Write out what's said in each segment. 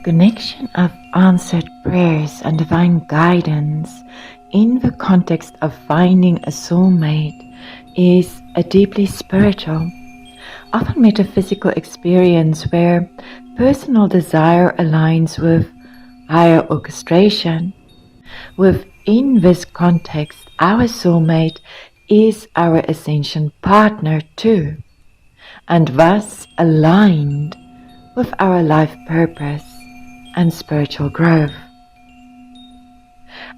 connection of answered prayers and divine guidance in the context of finding a soulmate is a deeply spiritual, often metaphysical experience where personal desire aligns with higher orchestration. Within this context, our soulmate is our ascension partner too, and thus aligned with our life purpose and spiritual growth.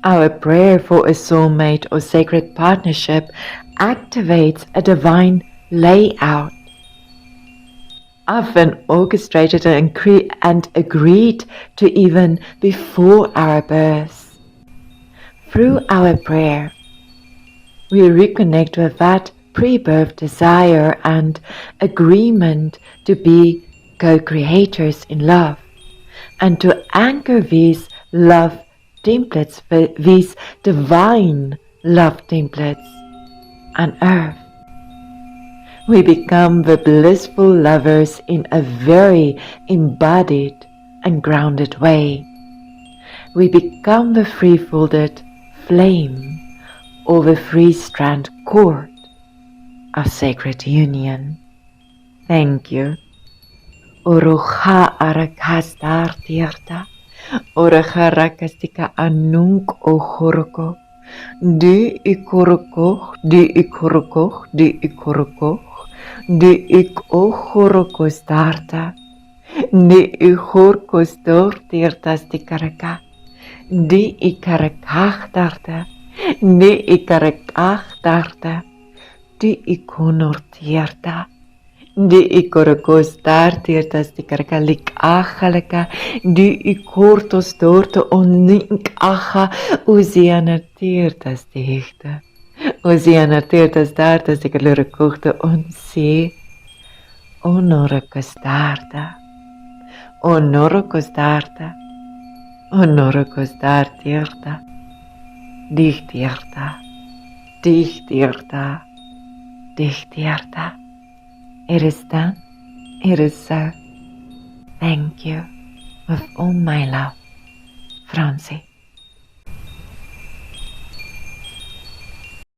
Our prayer for a soulmate or sacred partnership activates a divine layout, often orchestrated and agreed to even before our birth. Through our prayer, we reconnect with that pre-birth desire and agreement to be co-creators in love, and to anchor these love templates, these divine love templates on earth. We become the blissful lovers in a very embodied and grounded way. We become the free-folded flame or the three-strand cord of sacred union. Thank you. Oroha arakastar tierta, oraharakastika anunk ohoroko, di ikorokoch, di ikorokoch, di ikorokoch, di ik ohoroko starta, di ihorko stor tiertas tikaraka, di ikarakach tarta, di ikarakach tarta, di ikonor tierta. Di ikorokos tartiertas tikarkalik achalaka, di ikortos dorto onink acha, uzianar tiertas tichta. Uzianar tiertas tartas tikarlurikuchta onsi, onorokos tarta. Onorokos tarta. Onorokos tartierta. Dichtierta. Dichtierta. Dichtierta. It is done, it is so. Thank you with all my love, Francie.